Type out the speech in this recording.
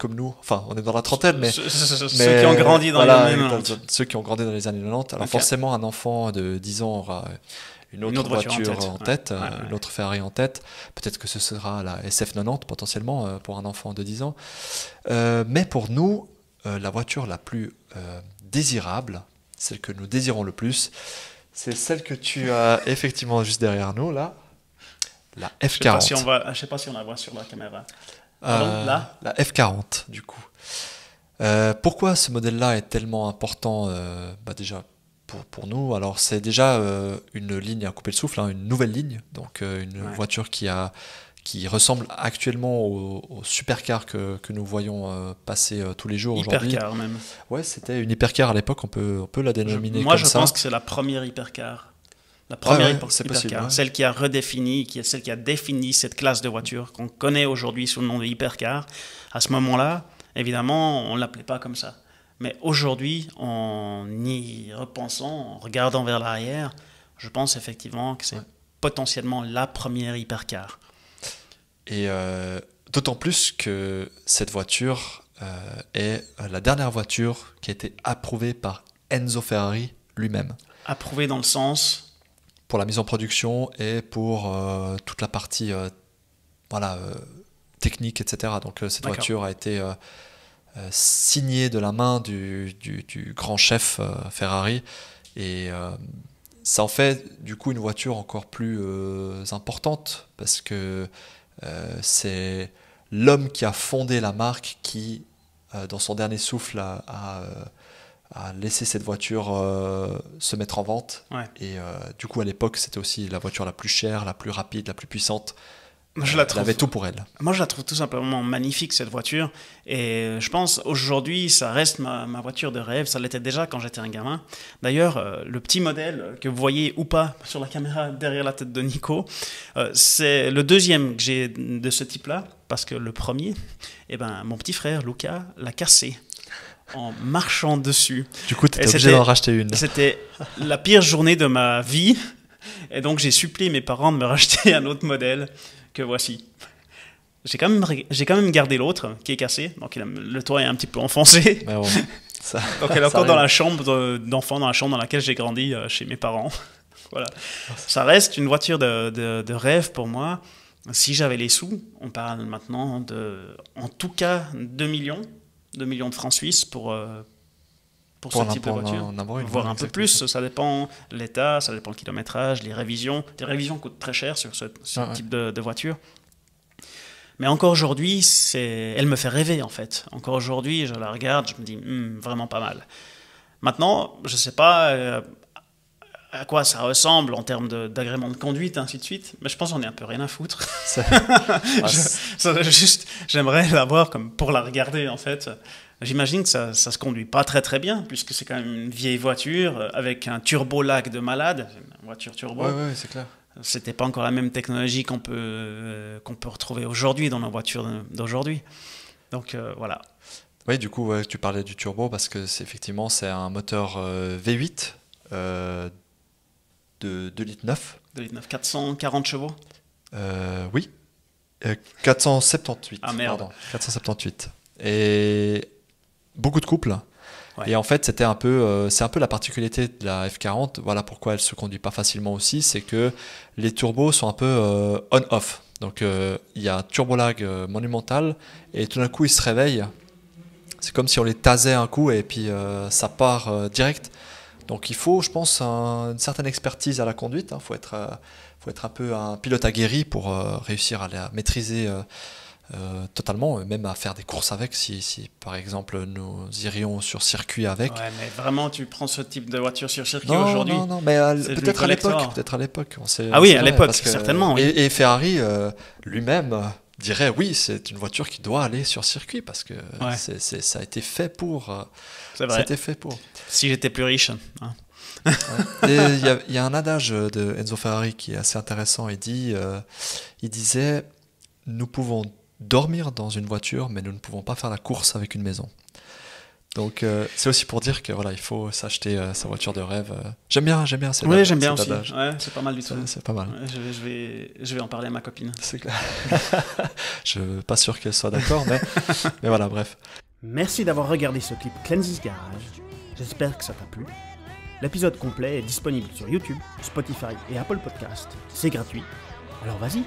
comme nous. Enfin, on est dans la trentaine, mais Ceux qui ont grandi dans voilà, les années 90. ceux qui ont grandi dans les années 90. Alors Ok. forcément, un enfant de 10 ans aura une autre voiture en tête, Ouais. une autre Ferrari en tête. Peut-être que ce sera la SF90 potentiellement pour un enfant de 10 ans. Mais pour nous, la voiture la plus désirable, celle que nous désirons le plus, c'est celle que tu as effectivement juste derrière nous, là, la F40. Je sais pas si on la voit sur la caméra. Pardon, là La F40, du coup. Pourquoi ce modèle-là est tellement important déjà pour nous? Alors, c'est déjà une ligne à couper le souffle, hein, une nouvelle ligne, donc une voiture qui ressemble actuellement au supercar que nous voyons passer tous les jours aujourd'hui. Hypercar même. Ouais, c'était une hypercar à l'époque, on peut la dénominer Moi, comme ça. je pense que c'est la première hypercar. La première c'est hypercar, possible, ouais. celle qui a redéfini, celle qui a défini cette classe de voiture qu'on connaît aujourd'hui sous le nom de hypercar. À ce moment-là, évidemment, on ne l'appelait pas comme ça. Mais aujourd'hui, en y repensant, en regardant vers l'arrière, je pense effectivement que c'est potentiellement la première hypercar. Et d'autant plus que cette voiture est la dernière voiture qui a été approuvée par Enzo Ferrari lui-même. Approuvée dans le sens... Pour la mise en production et pour toute la partie technique, etc. Donc cette voiture a été signée de la main du grand chef Ferrari. Et ça en fait du coup une voiture encore plus importante parce que c'est l'homme qui a fondé la marque qui, dans son dernier souffle, a laissé cette voiture se mettre en vente. Ouais. Et du coup, à l'époque, c'était aussi la voiture la plus chère, la plus rapide, la plus puissante. Elle avait tout pour elle. Moi, je la trouve tout simplement magnifique, cette voiture. Et je pense, aujourd'hui, ça reste ma voiture de rêve. Ça l'était déjà quand j'étais un gamin. D'ailleurs, le petit modèle que vous voyez ou pas sur la caméra derrière la tête de Nico, c'est le deuxième que j'ai de ce type-là. Parce que le premier, mon petit frère, Luca, l'a cassé en marchant dessus. Du coup, tu étais obligé d'en racheter une. C'était la pire journée de ma vie. Et donc, j'ai supplié mes parents de me racheter un autre modèle que voici. J'ai quand même gardé l'autre qui est cassé. Donc, le toit est un petit peu enfoncé. Mais bon, donc, elle est encore dans la chambre d'enfant, dans la chambre dans laquelle j'ai grandi chez mes parents. Voilà. Ça reste une voiture de rêve pour moi. Si j'avais les sous, on parle maintenant en tout cas 2 millions de francs suisses pour ce type de voiture, voire un peu plus, ça dépend de l'état, ça dépend le kilométrage, les révisions. Les révisions coûtent très cher sur ce type de voiture. Mais encore aujourd'hui, elle me fait rêver en fait. Encore aujourd'hui, je la regarde, je me dis vraiment pas mal. Maintenant, je ne sais pas à quoi ça ressemble en termes d'agrément de conduite, ainsi de suite, mais je pense qu'on est un peu rien à foutre. J'aimerais l'avoir comme pour la regarder en fait. J'imagine que ça se conduit pas très très bien, puisque c'est quand même une vieille voiture avec un turbo-lag de malade, une voiture turbo. Ouais, c'est clair. C'était pas encore la même technologie qu'on peut retrouver aujourd'hui dans nos voitures d'aujourd'hui. Donc voilà. Oui, du coup, tu parlais du turbo parce que c'est un moteur V8 de 2,9 litres. 2,9 litres, 440 chevaux. Oui. 478. Ah merde. Pardon, 478. Et beaucoup de couples. Ouais. Et en fait, c'est un peu la particularité de la F40. Voilà pourquoi elle se conduit pas facilement aussi, c'est que les turbos sont un peu on-off. Donc il y a un turbo-lag monumental et tout d'un coup, ils se réveillent. C'est comme si on les tasait un coup et puis ça part direct. Donc il faut, je pense, une certaine expertise à la conduite. Il faut être un peu un pilote aguerri pour réussir à la maîtriser totalement, même à faire des courses avec, si par exemple nous irions sur circuit avec. Ouais, mais vraiment, tu prends ce type de voiture sur circuit aujourd'hui? Non, mais peut-être à l'époque. Ah oui, à l'époque, certainement. Oui. Et Ferrari lui-même dirait oui, c'est une voiture qui doit aller sur circuit parce que ça a été fait pour. C'est vrai. Ça a été fait pour. Si j'étais plus riche. Hein. Il y a un adage de Enzo Ferrari qui est assez intéressant. Il disait, nous pouvons dormir dans une voiture, mais nous ne pouvons pas faire la course avec une maison. Donc c'est aussi pour dire que voilà, il faut s'acheter sa voiture de rêve. J'aime bien. Oui, j'aime bien aussi. Ouais, c'est pas mal du tout. C'est pas mal. Ouais, je vais en parler à ma copine. C'est clair. Je suis pas sûr qu'elle soit d'accord, mais voilà, bref. Merci d'avoir regardé ce clip Cleansy's Garage. J'espère que ça t'a plu. L'épisode complet est disponible sur YouTube, Spotify et Apple Podcast. C'est gratuit. Alors vas-y.